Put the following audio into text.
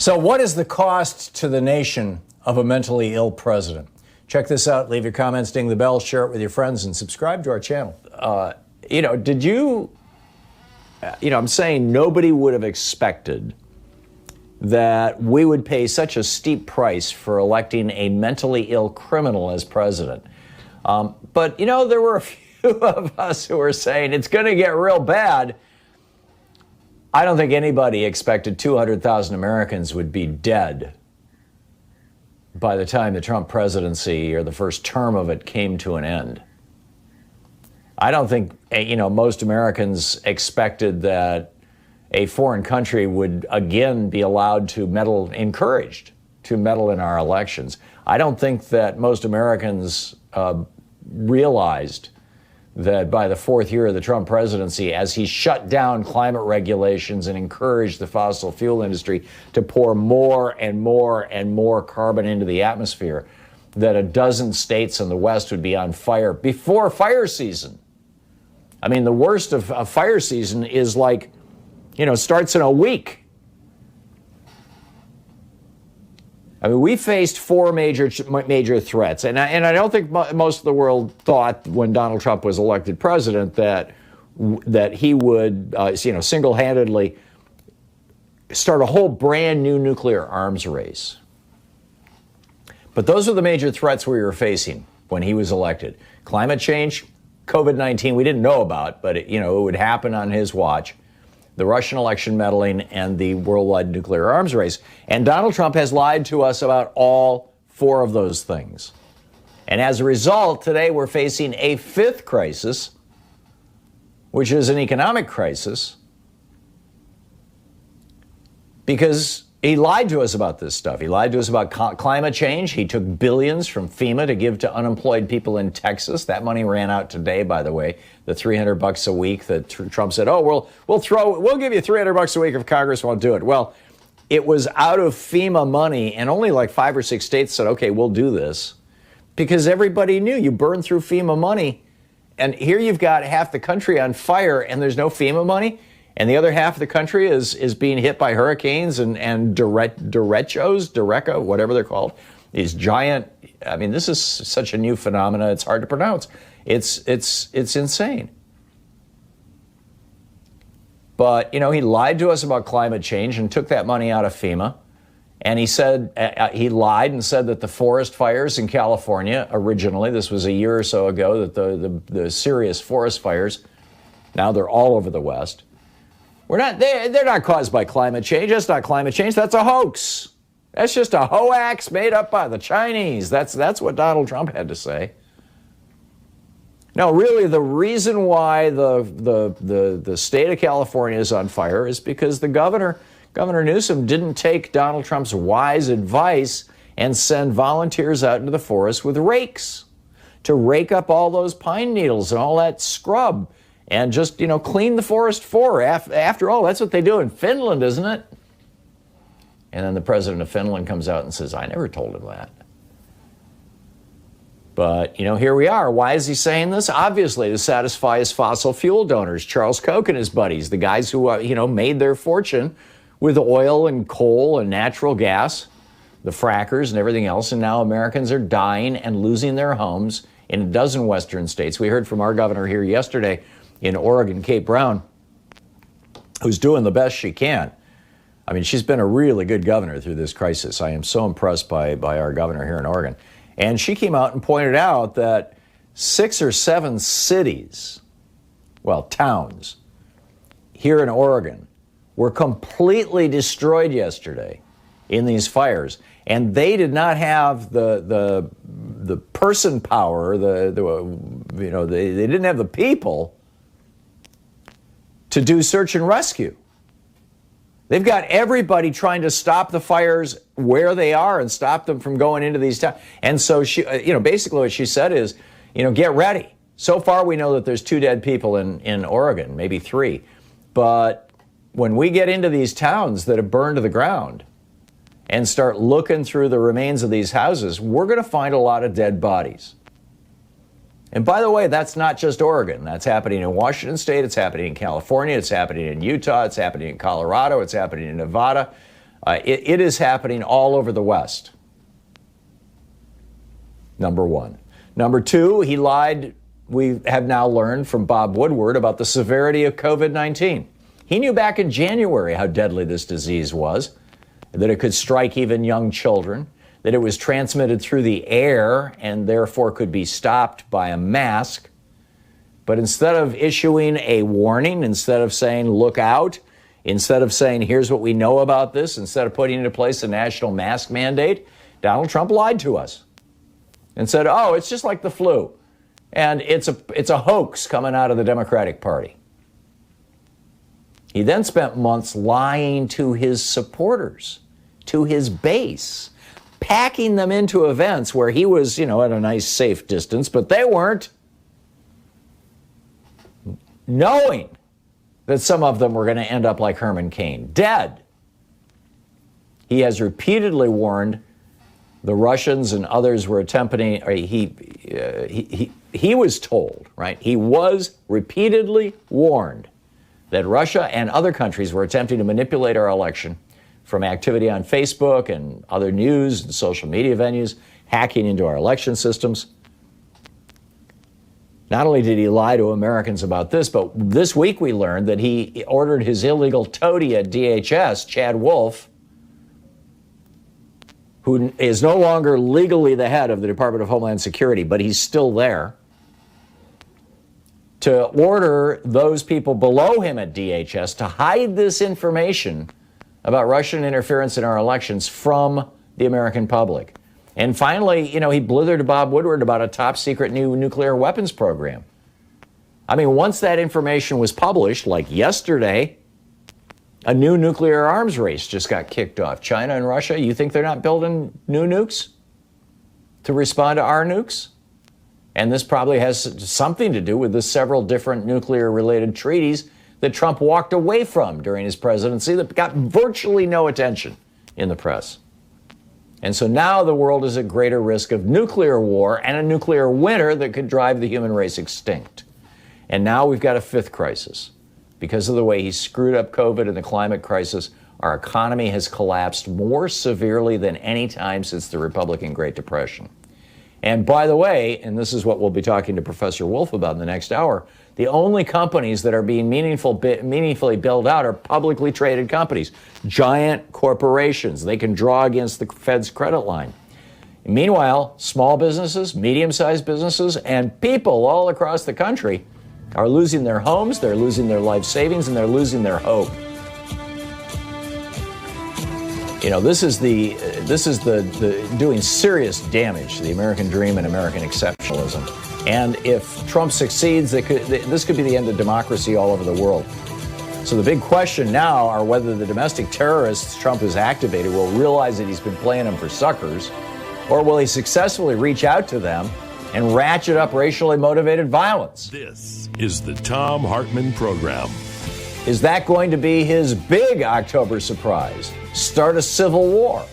So what is the cost to the nation of a mentally ill president? Check this out. Leave your comments, ding the bell, share it with your friends, and subscribe to our channel. I'm saying nobody would have expected that we would pay such a steep price for electing a mentally ill criminal as president. But there were a few of us who were saying it's going to get real bad. I don't think anybody expected 200,000 Americans would be dead by the time the Trump presidency or the first term of it came to an end. I don't think, most Americans expected that a foreign country would again be allowed to encouraged to meddle in our elections. I don't think that most Americans realized that by the fourth year of the Trump presidency, as he shut down climate regulations and encouraged the fossil fuel industry to pour more and more and more carbon into the atmosphere, that a dozen states in the West would be on fire before fire season. I mean, the worst of fire season is starts in a week. I mean, we faced four major threats, and I don't think most of the world thought when Donald Trump was elected president that he would, single-handedly start a whole brand new nuclear arms race. But those are the major threats we were facing when he was elected: climate change, COVID-19, we didn't know about, but it would happen on his watch. The Russian election meddling, and the worldwide nuclear arms race. And Donald Trump has lied to us about all four of those things. And as a result, today we're facing a fifth crisis, which is an economic crisis, because he lied to us about this stuff. He lied to us about climate change. He took billions from FEMA to give to unemployed people in Texas. That money ran out today, by the way. The $300 a week that Trump said, we'll give you $300 a week if Congress won't do it. Well, it was out of FEMA money, and only like 5 or 6 states said, okay, we'll do this, because everybody knew you burned through FEMA money. And here you've got half the country on fire, and there's no FEMA money. And the other half of the country is being hit by hurricanes and derecho, whatever they're called. These giant, this is such a new phenomena, it's hard to pronounce. It's insane. But, he lied to us about climate change and took that money out of FEMA. And he said, he lied and said that the forest fires in California originally, this was a year or so ago, that the serious forest fires, now they're all over the West. They're not caused by climate change. That's not climate change. That's a hoax. That's just a hoax made up by the Chinese. That's what Donald Trump had to say. No, really, the reason why the state of California is on fire is because the Governor Newsom didn't take Donald Trump's wise advice and send volunteers out into the forest with rakes to rake up all those pine needles and all that scrub. And just, clean the forest for. After all, that's what they do in Finland, isn't it? And then the president of Finland comes out and says, I never told him that. But, here we are. Why is he saying this? Obviously, to satisfy his fossil fuel donors, Charles Koch and his buddies, the guys who, made their fortune with oil and coal and natural gas, the frackers and everything else. And now Americans are dying and losing their homes in a dozen Western states. We heard from our governor here yesterday in Oregon, Kate Brown, who's doing the best she can. She's been a really good governor through this crisis. I am so impressed by our governor here in Oregon. And she came out and pointed out that 6 or 7 cities, towns, here in Oregon were completely destroyed yesterday in these fires. And they did not have the person power, they didn't have the people to do search and rescue. They've got everybody trying to stop the fires where they are and stop them from going into these towns. And so she, basically what she said is, get ready. So far we know that there's 2 dead people in Oregon, maybe 3. But when we get into these towns that have burned to the ground and start looking through the remains of these houses, we're going to find a lot of dead bodies. And by the way, that's not just Oregon. That's happening in Washington State. It's happening in California. It's happening in Utah. It's happening in Colorado. It's happening in Nevada. It is happening all over the West. Number one. Number two, he lied, we have now learned from Bob Woodward, about the severity of COVID-19. He knew back in January how deadly this disease was, that it could strike even young children, that it was transmitted through the air and therefore could be stopped by a mask. But instead of issuing a warning, instead of saying, look out, instead of saying, here's what we know about this, instead of putting into place a national mask mandate, Donald Trump lied to us and said, oh, it's just like the flu. And it's a hoax coming out of the Democratic Party. He then spent months lying to his supporters, to his base, packing them into events where he was, at a nice, safe distance, but they weren't, knowing that some of them were going to end up like Herman Cain, dead. He has repeatedly warned the Russians and others were attempting, he was told, right? He was repeatedly warned that Russia and other countries were attempting to manipulate our election from activity on Facebook and other news and social media venues, hacking into our election systems. Not only did he lie to Americans about this, but this week we learned that he ordered his illegal toady at DHS, Chad Wolf, who is no longer legally the head of the Department of Homeland Security, but he's still there, to order those people below him at DHS to hide this information about Russian interference in our elections from the American public. And finally, he blithered to Bob Woodward about a top secret new nuclear weapons program. I mean, once that information was published, like yesterday, a new nuclear arms race just got kicked off. China and Russia, you think they're not building new nukes to respond to our nukes? And this probably has something to do with the several different nuclear-related treaties that Trump walked away from during his presidency that got virtually no attention in the press. And so now the world is at greater risk of nuclear war and a nuclear winter that could drive the human race extinct. And now we've got a fifth crisis. Because of the way he screwed up COVID and the climate crisis, our economy has collapsed more severely than any time since the Republican Great Depression. And by the way, and this is what we'll be talking to Professor Wolf about in the next hour, the only companies that are being meaningfully bailed out are publicly traded companies, giant corporations. They can draw against the Fed's credit line. Meanwhile, small businesses, medium-sized businesses, and people all across the country are losing their homes, they're losing their life savings, and they're losing their hope. This is the doing serious damage to the American dream and American exceptionalism. And if Trump succeeds, this could be the end of democracy all over the world. So the big question now are whether the domestic terrorists Trump has activated will realize that he's been playing them for suckers, or will he successfully reach out to them and ratchet up racially motivated violence? This is the Thom Hartmann Program. Is that going to be his big October surprise? Start a civil war?